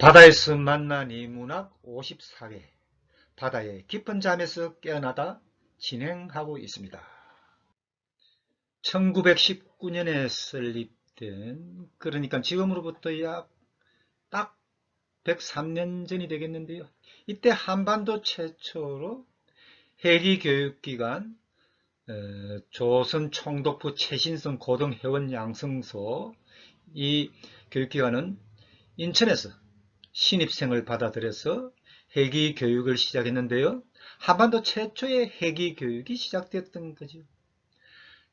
바다에서 만난 이문학 54회 바다의 깊은 잠에서 깨어나다 진행하고 있습니다. 1919년에 설립된, 그러니까 지금으로부터 약 딱 103년 전이 되겠는데요. 이때 한반도 최초로 해리교육기관 조선 총독부 최신성 고등회원 양성소, 이 교육기관은 인천에서 신입생을 받아들여서 해기 교육을 시작했는데요. 한반도 최초의 해기 교육이 시작되었던 거죠.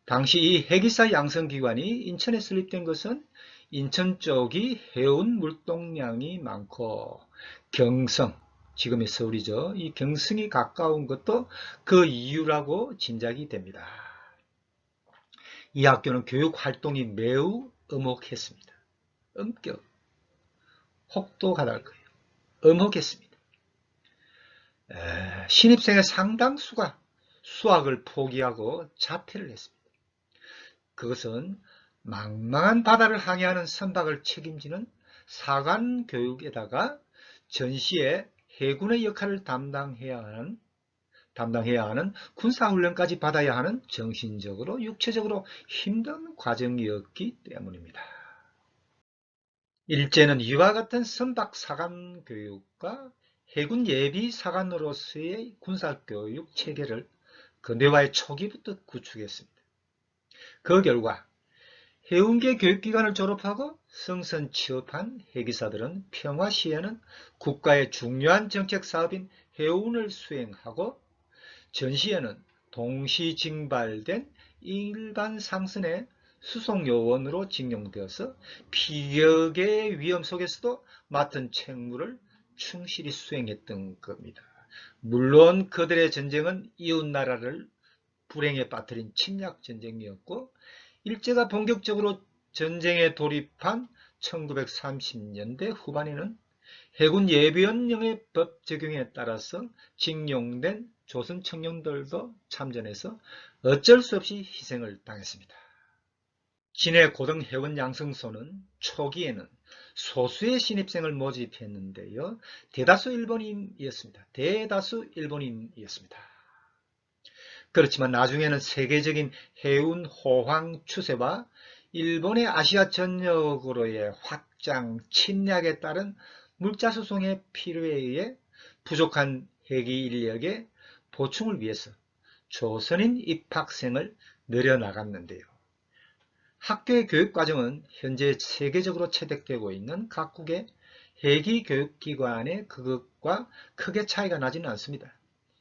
당시 이 해기사 양성기관이 인천에 설립된 것은 인천 쪽이 해운 물동량이 많고 경성, 지금의 서울이죠. 이 경성이 가까운 것도 그 이유라고 짐작이 됩니다. 이 학교는 교육 활동이 매우 엄혹했습니다. 엄격, 혹독하다 할 거예요. 엄혹했습니다. 신입생의 상당수가 수학을 포기하고 자퇴를 했습니다. 그것은 망망한 바다를 항해하는 선박을 책임지는 사관교육에다가 전시에 해군의 역할을 담당해야 하는 군사훈련까지 받아야 하는 정신적으로 육체적으로 힘든 과정이었기 때문입니다. 일제는 이와 같은 선박 사관 교육과 해군 예비 사관으로서의 군사교육 체계를 근대화의 초기부터 구축했습니다. 그 결과 해운계 교육기관을 졸업하고 성선 취업한 해기사들은 평화 시에는 국가의 중요한 정책 사업인 해운을 수행하고 전시에는 동시 징발된 일반 상선의 수송요원으로 직용되어서 피격의 위험 속에서도 맡은 책무를 충실히 수행했던 겁니다. 물론 그들의 전쟁은 이웃나라를 불행에 빠뜨린 침략전쟁이었고, 일제가 본격적으로 전쟁에 돌입한 1930년대 후반에는 해군 예비원령의 법 적용에 따라서 징용된 조선 청년들도 참전해서 어쩔 수 없이 희생을 당했습니다. 진해 고등해군 양성소는 초기에는 소수의 신입생을 모집했는데요. 대다수 일본인이었습니다. 그렇지만 나중에는 세계적인 해운 호황 추세와 일본의 아시아 전역으로의 확장 침략에 따른 물자 수송의 필요에 의해 부족한 해기 인력의 보충을 위해서 조선인 입학생을 늘려나갔는데요. 학교의 교육과정은 현재 세계적으로 채택되고 있는 각국의 해기 교육기관의 그것과 크게 차이가 나지는 않습니다.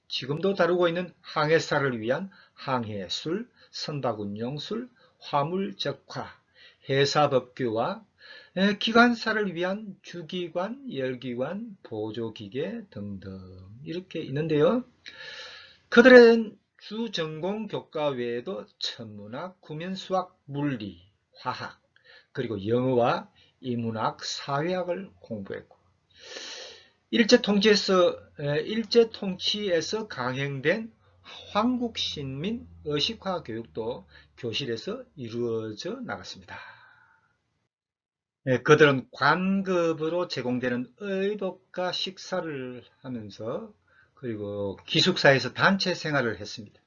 지금도 다루고 있는 항해사를 위한 항해술, 선박운용술, 화물적화, 해사법규와 기관사를 위한 주기관, 열기관, 보조기계 등등 이렇게 있는데요. 그들은 주전공 교과 외에도 천문학, 구면수학, 물리, 화학, 그리고 영어와 인문학, 사회학을 공부했고, 일제 통치에서 강행된 황국신민 의식화 교육도 교실에서 이루어져 나갔습니다. 그들은 관급으로 제공되는 의복과 식사를 하면서 그리고 기숙사에서 단체 생활을 했습니다.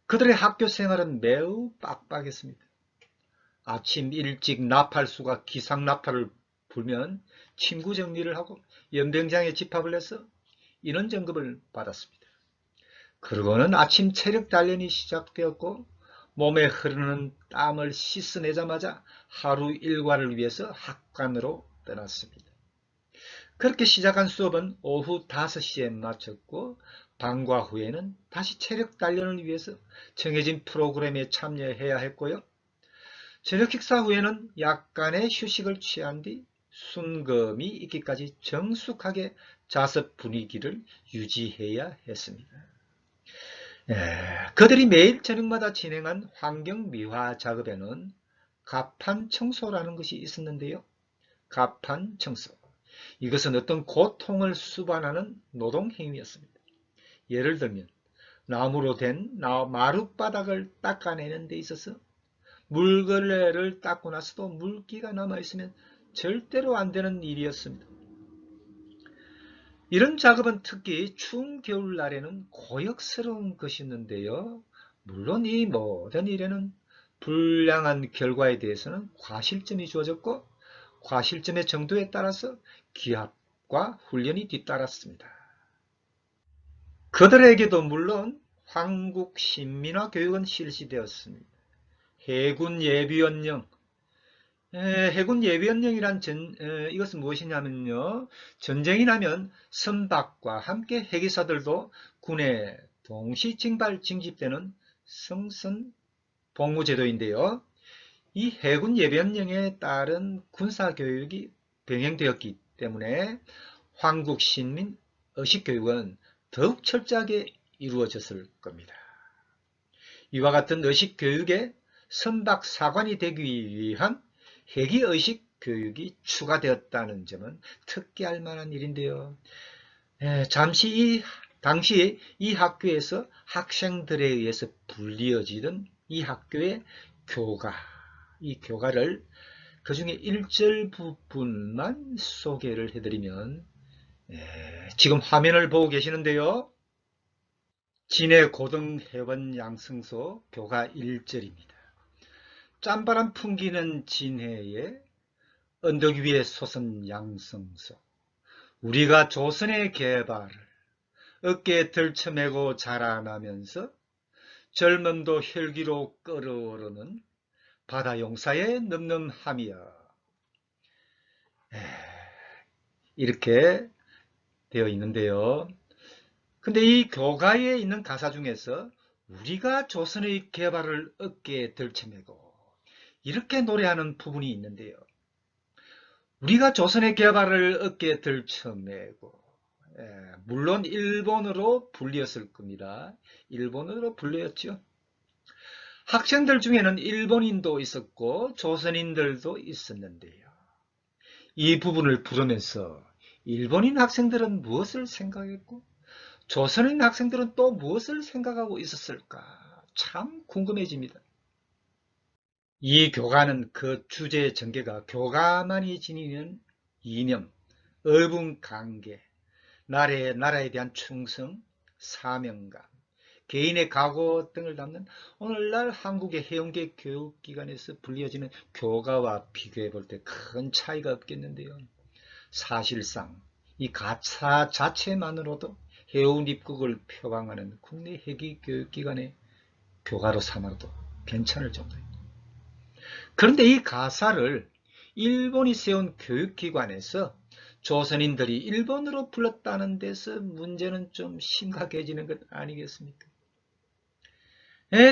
그들의 학교 생활은 매우 빡빡했습니다. 아침 일찍 나팔수가 기상나팔을 불면 침구 정리를 하고 연병장에 집합을 해서 인원 점검을 받았습니다. 그러고는 아침 체력 단련이 시작되었고 몸에 흐르는 땀을 씻어내자마자 하루 일과를 위해서 학관으로 떠났습니다. 그렇게 시작한 수업은 오후 5시에 마쳤고 방과 후에는 다시 체력 단련을 위해서 정해진 프로그램에 참여해야 했고요. 저녁 식사 후에는 약간의 휴식을 취한 뒤 순금이 있기까지 정숙하게 자습 분위기를 유지해야 했습니다. 그들이 매일 저녁마다 진행한 환경미화 작업에는 가판 청소라는 것이 있었는데요. 가판 청소. 이것은 어떤 고통을 수반하는 노동행위였습니다. 예를 들면 나무로 된 마룻바닥을 닦아내는 데 있어서 물걸레를 닦고 나서도 물기가 남아있으면 절대로 안 되는 일이었습니다. 이런 작업은 특히 추운 겨울날에는 고역스러운 것이었는데요. 물론 이 모든 일에는 불량한 결과에 대해서는 과실점이 주어졌고 과실점의 정도에 따라서 기합과 훈련이 뒤따랐습니다. 그들에게도 물론 황국 신민화 교육은 실시되었습니다. 해군 예비원령, 해군 예비원령이란 이것은 무엇이냐면요. 전쟁이 나면 선박과 함께 해기사들도 군에 동시 징집되는 성선 복무제도인데요. 이 해군 예비원령에 따른 군사교육이 병행되었기 때문에 황국 신민 의식교육은 더욱 철저하게 이루어졌을 겁니다. 이와 같은 의식교육에 선박사관이 되기 위한 해기의식 교육이 추가되었다는 점은 특기할 만한 일인데요. 당시 이 학교에서 학생들에 의해서 불리어지던 이 학교의 교가, 이 교가를 그 중에 1절 부분만 소개를 해드리면, 지금 화면을 보고 계시는데요. 진해 고등해원 양승소 교가 1절입니다. 짠바람 풍기는 진해에 언덕 위에 솟은 양승소, 우리가 조선의 개발을 어깨에 들쳐매고 자라나면서 젊음도 혈기로 끓어오르는 바다 용사의 늠름함이여. 이렇게 되어 있는데요. 근데 이 교가에 있는 가사 중에서 우리가 조선의 개발을 어깨에 들쳐매고 이렇게 노래하는 부분이 있는데요. 우리가 조선의 개발을 어깨에 들쳐매고, 물론 일본어로 불렸을 겁니다. 일본어로 불렸죠. 학생들 중에는 일본인도 있었고 조선인들도 있었는데요. 이 부분을 부르면서 일본인 학생들은 무엇을 생각했고 조선인 학생들은 또 무엇을 생각하고 있었을까? 참 궁금해집니다. 이 교가는 그 주제의 전개가 교가만이 지니는 이념, 어분관계, 나라에 대한 충성, 사명감, 개인의 각오 등을 담는 오늘날 한국의 해운계 교육기관에서 불려지는 교가와 비교해 볼 때 큰 차이가 없겠는데요. 사실상 이 가사 자체만으로도 해운 입국을 표방하는 국내 해기 교육기관의 교가로 삼아도 괜찮을 정도입니다. 그런데 이 가사를 일본이 세운 교육기관에서 조선인들이 일본어로 불렀다는 데서 문제는 좀 심각해지는 것 아니겠습니까?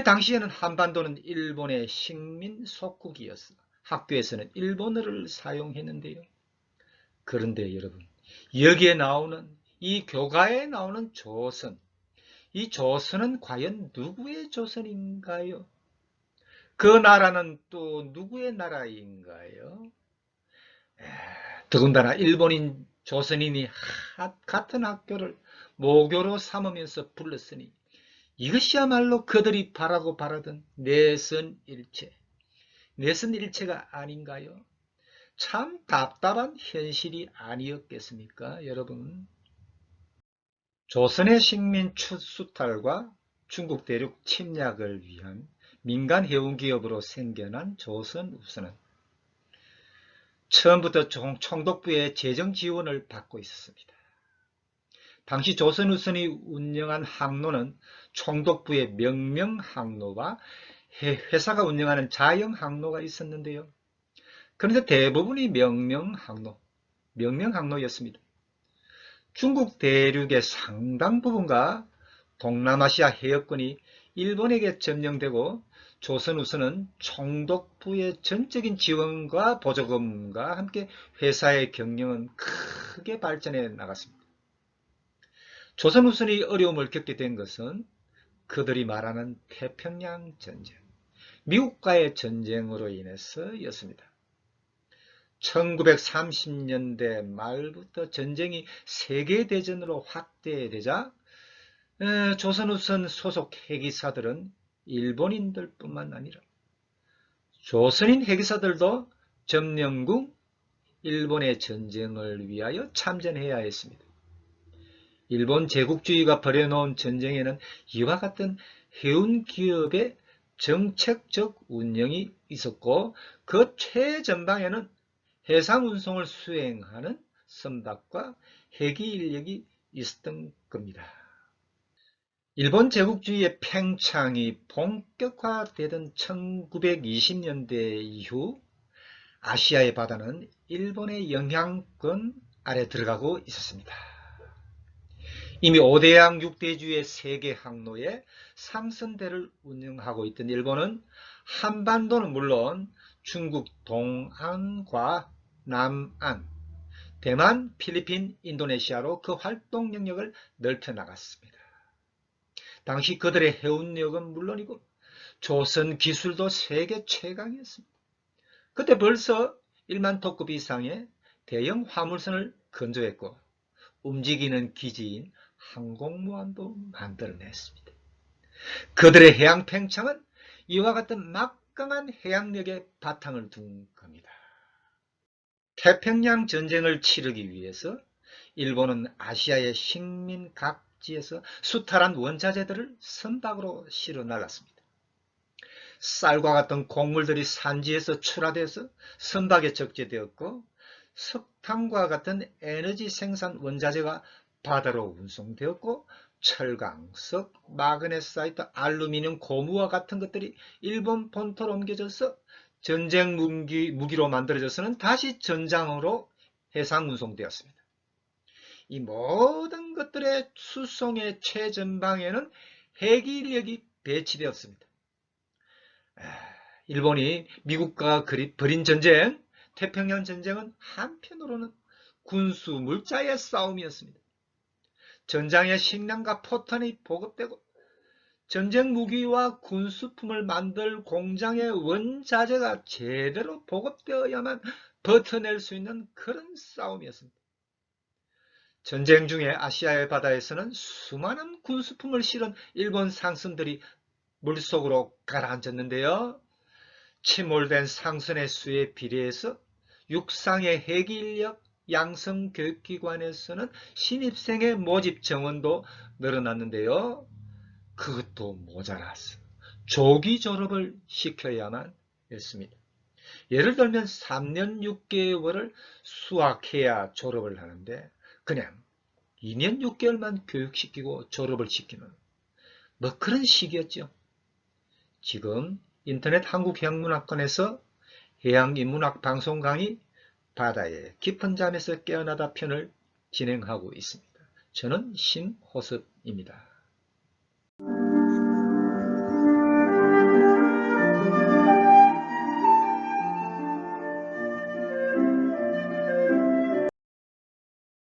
당시에는 한반도는 일본의 식민 속국이었어 학교에서는 일본어를 사용했는데요. 그런데 여러분, 여기에 나오는 이 교가에 나오는 조선, 이 조선은 과연 누구의 조선인가요? 그 나라는 또 누구의 나라인가요? 더군다나 일본인 조선인이 같은 학교를 모교로 삼으면서 불렀으니 이것이야말로 그들이 바라고 바라던 내선일체, 내선일체가 아닌가요? 참 답답한 현실이 아니었겠습니까, 여러분? 조선의 식민 수탈과 중국 대륙 침략을 위한 민간 해운기업으로 생겨난 조선우선은 처음부터 총독부의 재정 지원을 받고 있었습니다. 당시 조선우선이 운영한 항로는 총독부의 명명항로와 회사가 운영하는 자영항로가 있었는데요. 그런데 대부분이 명명항로였습니다. 중국 대륙의 상당 부분과 동남아시아 해역권이 일본에게 점령되고 조선우선은 총독부의 전적인 지원과 보조금과 함께 회사의 경영은 크게 발전해 나갔습니다. 조선우선이 어려움을 겪게 된 것은 그들이 말하는 태평양 전쟁, 미국과의 전쟁으로 인해서였습니다. 1930년대 말부터 전쟁이 세계대전으로 확대되자 조선우선 소속 해기사들은 일본인들 뿐만 아니라 조선인 해기사들도 점령국 일본의 전쟁을 위하여 참전해야 했습니다. 일본 제국주의가 벌여놓은 전쟁에는 이와 같은 해운 기업의 정책적 운영이 있었고 그 최전방에는 해상 운송을 수행하는 선박과 헬기 인력이 있었던 겁니다. 일본 제국주의의 팽창이 본격화되던 1920년대 이후 아시아의 바다는 일본의 영향권 아래 들어가고 있었습니다. 이미 5대양 6대주의 세계 항로에 상선대를 운영하고 있던 일본은 한반도는 물론 중국 동안과 남안, 대만, 필리핀, 인도네시아로 그 활동 영역을 넓혀 나갔습니다. 당시 그들의 해운력은 물론이고 조선 기술도 세계 최강이었습니다. 그때 벌써 1만 톤급 이상의 대형 화물선을 건조했고 움직이는 기지인 항공모함도 만들어냈습니다. 그들의 해양 팽창은 이와 같은 막강한 해양력에 바탕을 둔 겁니다. 태평양 전쟁을 치르기 위해서 일본은 아시아의 식민 각지에서 수탈한 원자재들을 선박으로 실어 날랐습니다. 쌀과 같은 곡물들이 산지에서 출하돼서 선박에 적재되었고 석탄과 같은 에너지 생산 원자재가 바다로 운송되었고 철강, 마그네사이트, 알루미늄, 고무와 같은 것들이 일본 본토로 옮겨져서 전쟁 무기로 만들어져서는 다시 전장으로 해상 운송되었습니다. 이 모든 것들의 수송의 최전방에는 헬기 인력이 배치되었습니다. 일본이 미국과 벌인 전쟁, 태평양 전쟁은 한편으로는 군수 물자의 싸움이었습니다. 전장에 식량과 포탄이 보급되고 전쟁 무기와 군수품을 만들 공장의 원자재가 제대로 보급되어야만 버텨낼 수 있는 그런 싸움이었습니다. 전쟁 중에 아시아의 바다에서는 수많은 군수품을 실은 일본 상선들이 물속으로 가라앉았는데요. 침몰된 상선의 수에 비례해서 육상의 헬기 인력 양성교육기관에서는 신입생의 모집 정원도 늘어났는데요. 그것도 모자라서 조기 졸업을 시켜야만 했습니다. 예를 들면 3년 6개월을 수학해야 졸업을 하는데 그냥 2년 6개월만 교육시키고 졸업을 시키는 뭐 그런 식이었죠. 지금 인터넷 한국해양문학관에서 해양인문학 방송 강의 바다의 깊은 잠에서 깨어나다 편을 진행하고 있습니다. 저는 심호섭입니다.